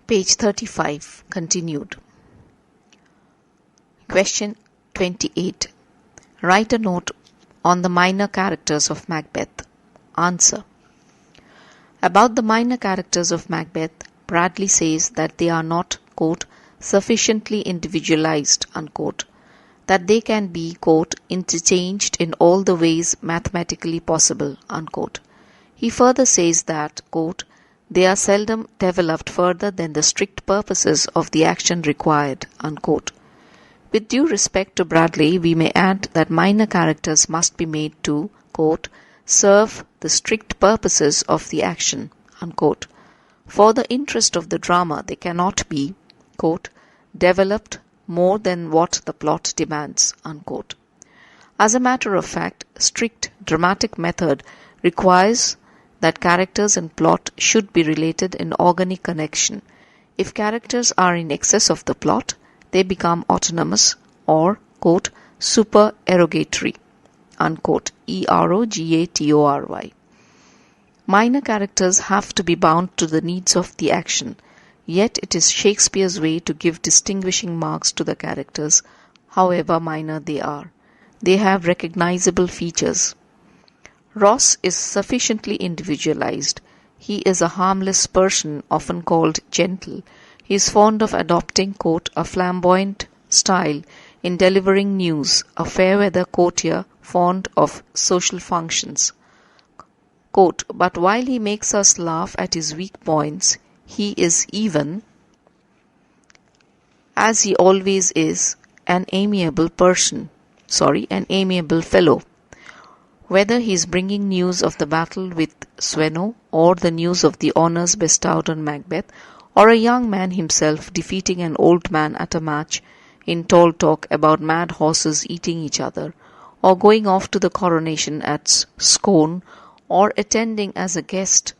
Page 35, continued. Question 28. Write a note on the minor characters of Macbeth. Answer. About the minor characters of Macbeth, Bradley says that they are not, quote, sufficiently individualized, unquote, that they can be, quote, interchanged in all the ways mathematically possible, unquote. He further says that, quote, they are seldom developed further than the strict purposes of the action required, unquote. With due respect to Bradley, we may add that minor characters must be made to, quote, serve the strict purposes of the action, unquote. For the interest of the drama, they cannot be, quote, developed more than what the plot demands, unquote. As a matter of fact, strict dramatic method requires that characters and plot should be related in organic connection. If characters are in excess of the plot, they become autonomous or, quote, supererogatory, unquote, erogatory. Minor characters have to be bound to the needs of the action, yet it is Shakespeare's way to give distinguishing marks to the characters, however minor they are. They have recognizable features. Ross is sufficiently individualized. He is a harmless person, often called gentle. He is fond of adopting, quote, a flamboyant style in delivering news, a fair-weather courtier fond of social functions. Quote, but while he makes us laugh at his weak points, he is even, as he always is, an amiable fellow. Whether he is bringing news of the battle with Sweno, or the news of the honours bestowed on Macbeth, or a young man himself defeating an old man at a match in tall talk about mad horses eating each other, or going off to the coronation at Scone, or attending as a guest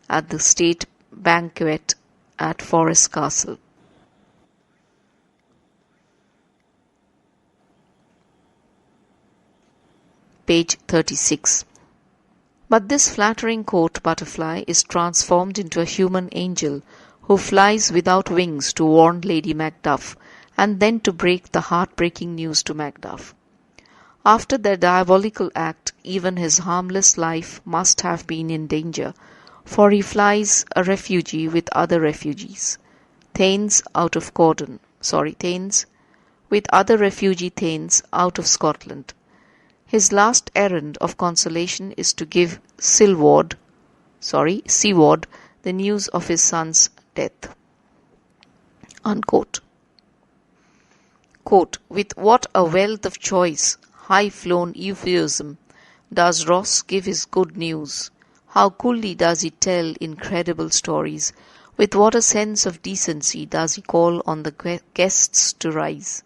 at the state banquet at Forest Castle. Page 36. But this flattering court butterfly is transformed into a human angel who flies without wings to warn Lady Macduff and then to break the heartbreaking news to Macduff. After their diabolical act, even his harmless life must have been in danger, for he flies a refugee with other refugees, Thanes with other refugee Thanes out of Scotland. His last errand of consolation is to give Siward the news of his son's death. Unquote. Quote, with what a wealth of choice, high-flown euphuism does Ross give his good news. How coolly does he tell incredible stories. With what a sense of decency does he call on the guests to rise,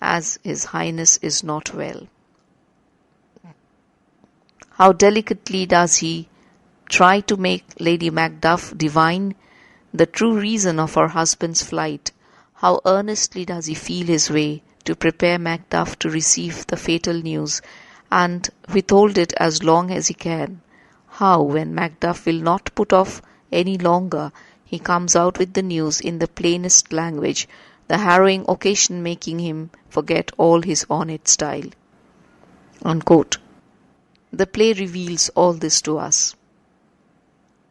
as His Highness is not well. How delicately does he try to make Lady Macduff divine the true reason of her husband's flight. How earnestly does he feel his way to prepare Macduff to receive the fatal news and withhold it as long as he can. How, when Macduff will not put off any longer, he comes out with the news in the plainest language, the harrowing occasion making him forget all his ornate style. Unquote. The play reveals all this to us.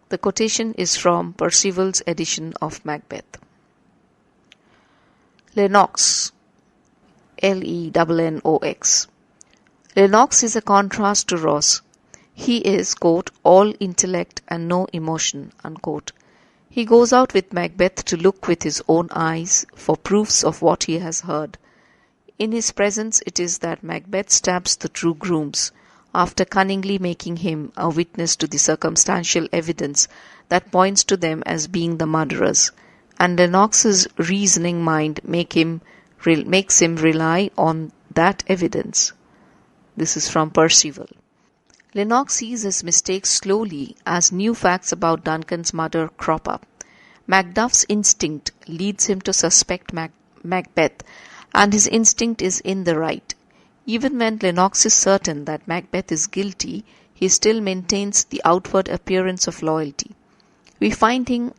The quotation is from Percival's edition of Macbeth. Lennox, Lennox. Lennox is a contrast to Ross. He is, quote, all intellect and no emotion, unquote. He goes out with Macbeth to look with his own eyes for proofs of what he has heard. In his presence it is that Macbeth stabs the true grooms, after cunningly making him a witness to the circumstantial evidence that points to them as being the murderers, and Lennox's reasoning mind makes him rely on that evidence. This is from Percival. Lennox sees his mistakes slowly as new facts about Duncan's murder crop up. Macduff's instinct leads him to suspect Macbeth, and his instinct is in the right. Even when Lennox is certain that Macbeth is guilty, he still maintains the outward appearance of loyalty. We find him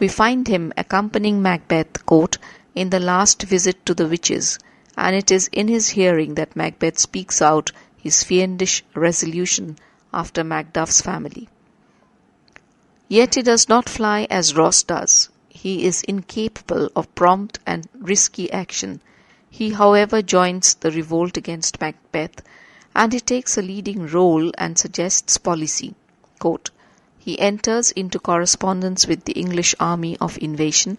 We find him accompanying Macbeth, quote, in the last visit to the witches, and it is in his hearing that Macbeth speaks out his fiendish resolution after Macduff's family. Yet he does not fly as Ross does. He is incapable of prompt and risky action. He, however, joins the revolt against Macbeth, and he takes a leading role and suggests policy. Quote, he enters into correspondence with the English army of invasion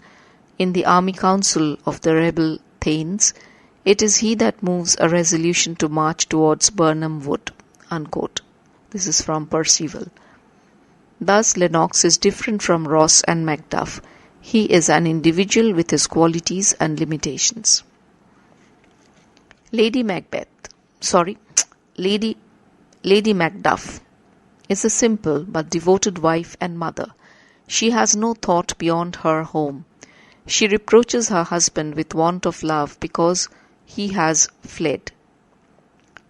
in the army council of the rebel Thanes. It is he that moves a resolution to march towards Birnam Wood. Unquote. This is from Percival. Thus Lennox is different from Ross and Macduff. He is an individual with his qualities and limitations. Lady Macduff is a simple but devoted wife and mother. She has no thought beyond her home. She reproaches her husband with want of love because he has fled.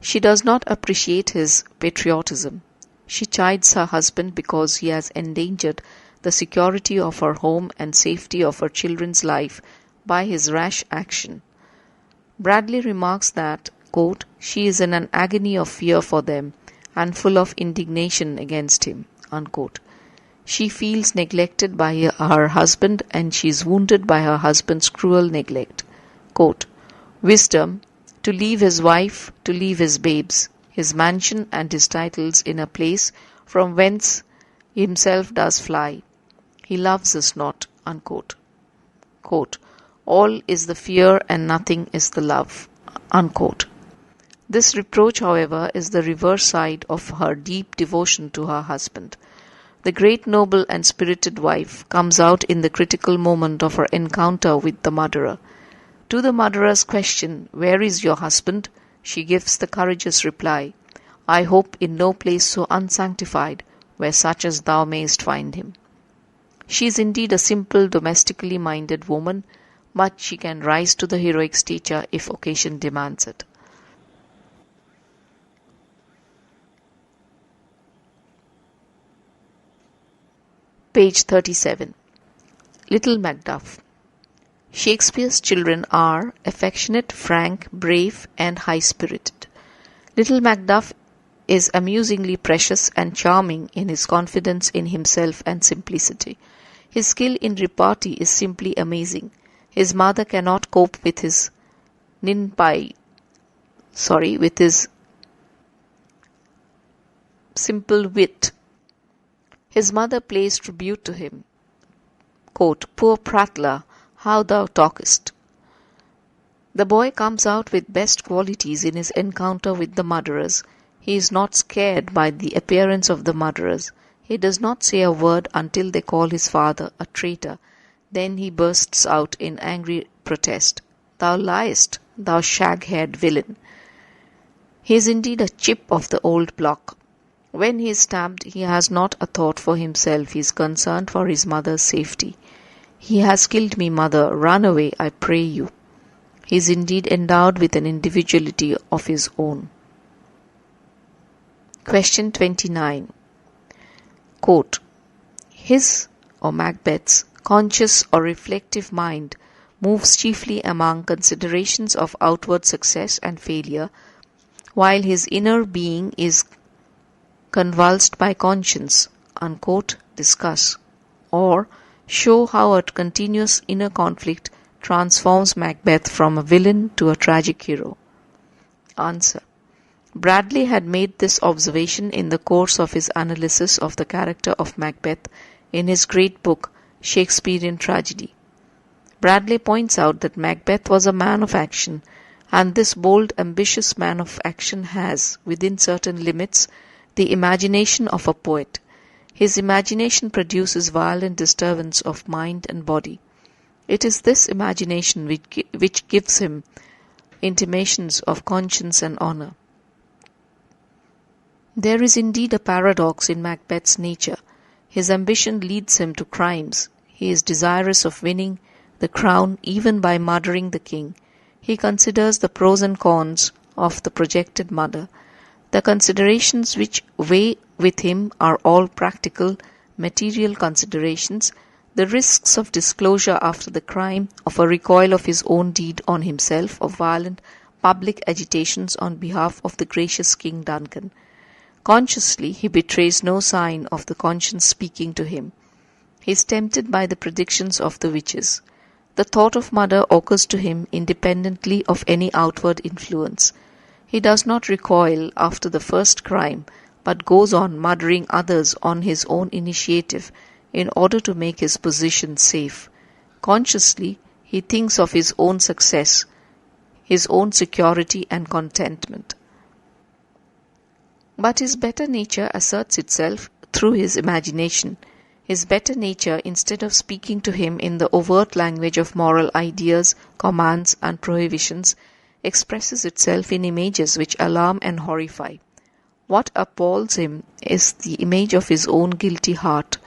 She does not appreciate his patriotism. She chides her husband because he has endangered the security of her home and safety of her children's life by his rash action. Bradley remarks that, quote, she is in an agony of fear for them and full of indignation against him. Unquote. She feels neglected by her husband, and she is wounded by her husband's cruel neglect. Quote, wisdom, to leave his wife, to leave his babes, his mansion and his titles in a place from whence himself does fly. He loves us not. Unquote. Quote, all is the fear and nothing is the love. Unquote. This reproach, however, is the reverse side of her deep devotion to her husband. The great noble and spirited wife comes out in the critical moment of her encounter with the murderer. To the murderer's question, where is your husband? She gives the courageous reply, I hope in no place so unsanctified, where such as thou mayst find him. She is indeed a simple, domestically minded woman, but she can rise to the heroic stature if occasion demands it. Page 37. Little Macduff. Shakespeare's children are affectionate, frank, brave, and high-spirited. Little Macduff is amusingly precious and charming in his confidence in himself and simplicity. His skill in repartee is simply amazing. His mother cannot cope with his with his simple wit. His mother pays tribute to him. Quote, poor prattler, how thou talkest. The boy comes out with best qualities in his encounter with the murderers. He is not scared by the appearance of the murderers. He does not say a word until they call his father a traitor. Then he bursts out in angry protest. Thou liest, thou shag-haired villain. He is indeed a chip of the old block. When he is stabbed, he has not a thought for himself. He is concerned for his mother's safety. He has killed me, mother. Run away, I pray you. He is indeed endowed with an individuality of his own. Question 29. Quote, his or Macbeth's conscious or reflective mind moves chiefly among considerations of outward success and failure, while his inner being is convulsed by conscience. Unquote. Discuss. Or show how a continuous inner conflict transforms Macbeth from a villain to a tragic hero. Answer. Bradley had made this observation in the course of his analysis of the character of Macbeth in his great book, Shakespearean Tragedy. Bradley points out that Macbeth was a man of action, and this bold, ambitious man of action has, within certain limits, the imagination of a poet. His imagination produces violent disturbance of mind and body. It is this imagination which gives him intimations of conscience and honour. There is indeed a paradox in Macbeth's nature. His ambition leads him to crimes. He is desirous of winning the crown even by murdering the king. He considers the pros and cons of the projected murder. The considerations which weigh with him are all practical, material considerations, The risks of disclosure after the crime, of a recoil of his own deed on himself, of violent public agitations on behalf of the gracious King Duncan. Consciously, he betrays no sign of the conscience speaking to him. He is tempted by the predictions of the witches. The thought of murder occurs to him independently of any outward influence. He does not recoil after the first crime, but goes on murdering others on his own initiative in order to make his position safe. Consciously, he thinks of his own success, his own security and contentment. But his better nature asserts itself through his imagination. His better nature, instead of speaking to him in the overt language of moral ideas, commands, and prohibitions, expresses itself in images which alarm and horrify. What appalls him is the image of his own guilty heart.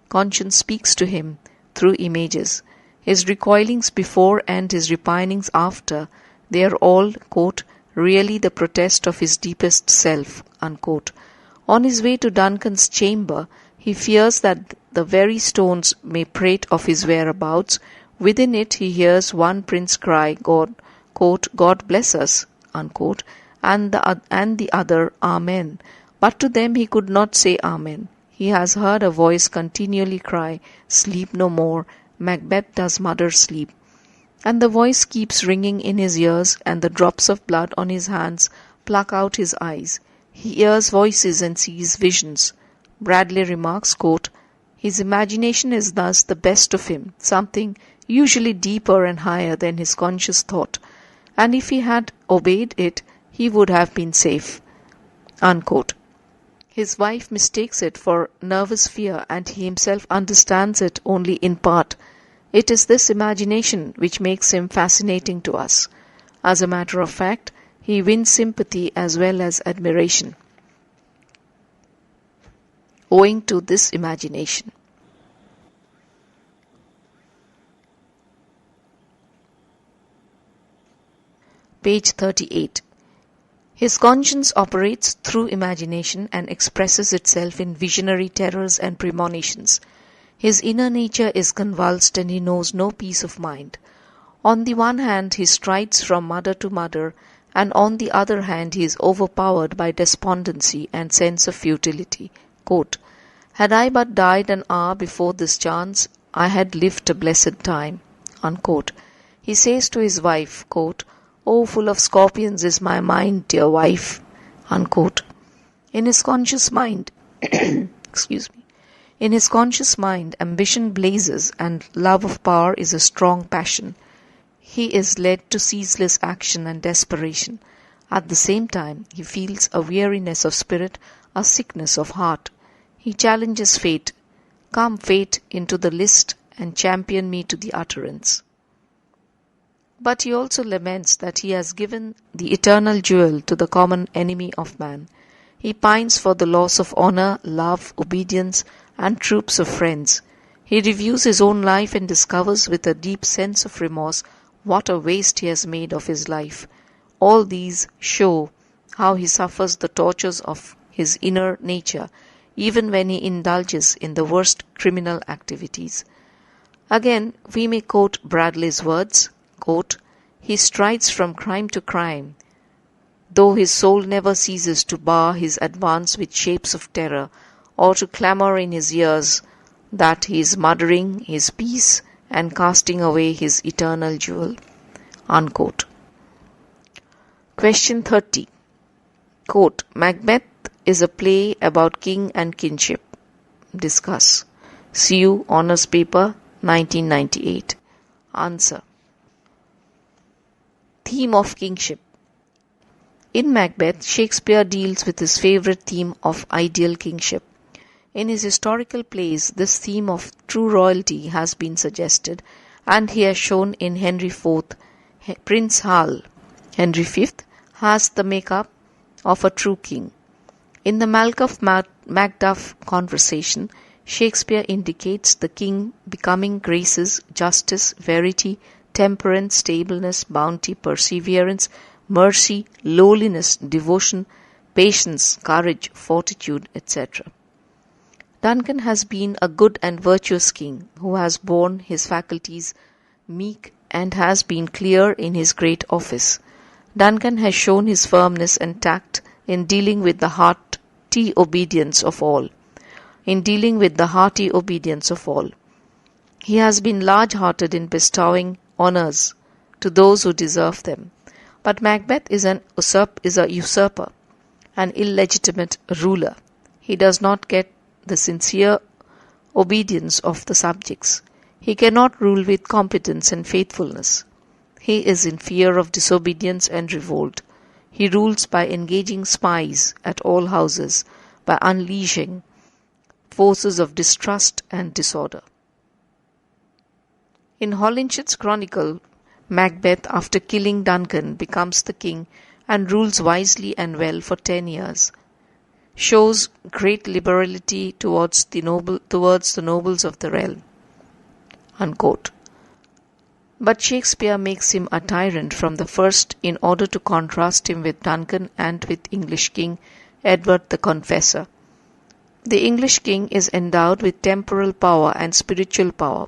Conscience speaks to him through images. His recoilings before and his repinings after, they are all, quote, really the protest of his deepest self, unquote. On his way to Duncan's chamber, he fears that the very stones may prate of his whereabouts. Within it he hears one prince cry, God, quote, God bless us, unquote, and the other, Amen. But to them he could not say Amen. He has heard a voice continually cry, Sleep no more, Macbeth does murder sleep. And the voice keeps ringing in his ears, and the drops of blood on his hands pluck out his eyes. He hears voices and sees visions. Bradley remarks, quote, his imagination is thus the best of him, something usually deeper and higher than his conscious thought, and if he had obeyed it, he would have been safe, unquote. His wife mistakes it for nervous fear, and he himself understands it only in part. It is this imagination which makes him fascinating to us. As a matter of fact, he wins sympathy as well as admiration, owing to this imagination. Page 38. His conscience operates through imagination and expresses itself in visionary terrors and premonitions. His inner nature is convulsed and he knows no peace of mind. On the one hand, he strides from murder to murder, and on the other hand, he is overpowered by despondency and sense of futility. Quote, had I but died an hour before this chance, I had lived a blessed time. Unquote. He says to his wife, quote, Oh, full of scorpions is my mind, dear wife. Unquote. In his conscious mind, in his conscious mind, ambition blazes and love of power is a strong passion. He is led to ceaseless action and desperation. At the same time, he feels a weariness of spirit, a sickness of heart. He challenges fate. Come, fate, into the list and champion me to the utterance. But he also laments that he has given the eternal jewel to the common enemy of man. He pines for the loss of honor, love, obedience, and troops of friends. He reviews his own life and discovers with a deep sense of remorse what a waste he has made of his life. All these show how he suffers the tortures of his inner nature, even when he indulges in the worst criminal activities. Again, we may quote Bradley's words, quote, he strides from crime to crime, though his soul never ceases to bar his advance with shapes of terror, or to clamour in his ears that he is murdering his peace and casting away his eternal jewel. Unquote. Question 30. Quote, Macbeth is a play about king and kinship. Discuss. CU Honours Paper, 1998. Answer. Theme of kingship. In Macbeth, Shakespeare deals with his favourite theme of ideal kingship. In his historical plays, this theme of true royalty has been suggested, and he has shown in Henry IV, Prince Hal. Henry V has the makeup of a true king. In the Macduff conversation, Shakespeare indicates the king becoming graces, justice, verity, temperance, stableness, bounty, perseverance, mercy, lowliness, devotion, patience, courage, fortitude, etc. Duncan has been a good and virtuous king who has borne his faculties meek and has been clear in his great office. Duncan has shown his firmness and tact in dealing with the hearty obedience of all. He has been large-hearted in bestowing honours to those who deserve them. But Macbeth is a usurper, an illegitimate ruler. He does not get the sincere obedience of the subjects. He cannot rule with competence and faithfulness. He is in fear of disobedience and revolt. He rules by engaging spies at all houses, by unleashing forces of distrust and disorder. In Holinshed's chronicle, Macbeth, after killing Duncan, becomes the king and rules wisely and well for 10 years. Shows great liberality towards the nobles of the realm. Unquote. But Shakespeare makes him a tyrant from the first in order to contrast him with Duncan and with English King Edward the Confessor. The English king is endowed with temporal power and spiritual power.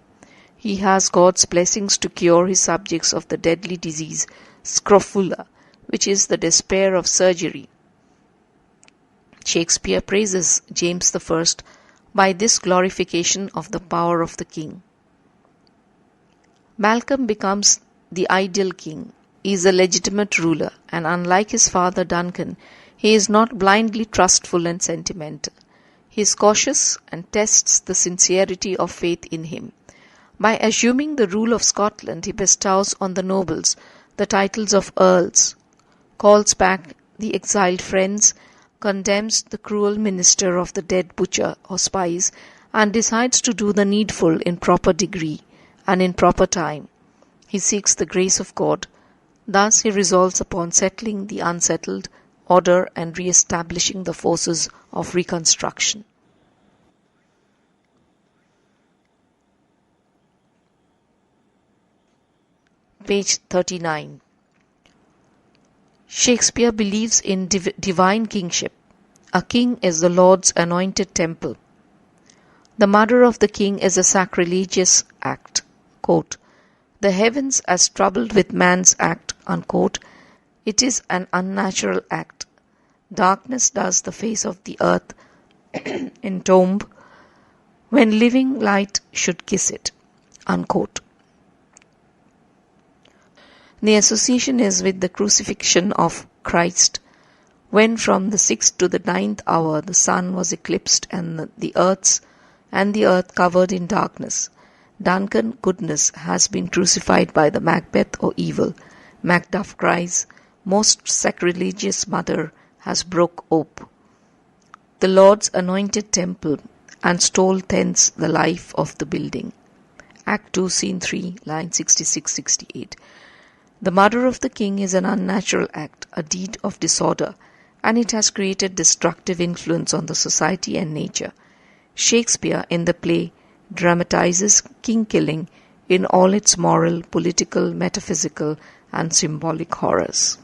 He has God's blessings to cure his subjects of the deadly disease, scrofula, which is the despair of surgery. Shakespeare praises James I by this glorification of the power of the king. Malcolm becomes the ideal king. He is a legitimate ruler, and unlike his father Duncan, he is not blindly trustful and sentimental. He is cautious and tests the sincerity of faith in him. By assuming the rule of Scotland, he bestows on the nobles the titles of earls, calls back the exiled friends, condemns the cruel minister of the dead butcher or spies, and decides to do the needful in proper degree and in proper time. He seeks the grace of God. Thus he resolves upon settling the unsettled, order and re-establishing the forces of reconstruction. Page 39. Shakespeare believes in divine kingship. A king is the Lord's anointed temple. The murder of the king is a sacrilegious act. Quote, "The heavens as troubled with man's act," unquote, "it is an unnatural act. Darkness does the face of the earth entomb, when living light should kiss it," unquote. The association is with the crucifixion of Christ, when from the 6th to the 9th hour the sun was eclipsed and the earth covered in darkness. Duncan, goodness, has been crucified by the Macbeth or evil. Macduff cries, "Most sacrilegious mother has broke ope the Lord's anointed temple, and stole thence the life of the building." Act 2, Scene 3, line 66-68. The murder of the king is an unnatural act, a deed of disorder, and it has created destructive influence on the society and nature. Shakespeare, in the play, dramatizes king-killing in all its moral, political, metaphysical, and symbolic horrors.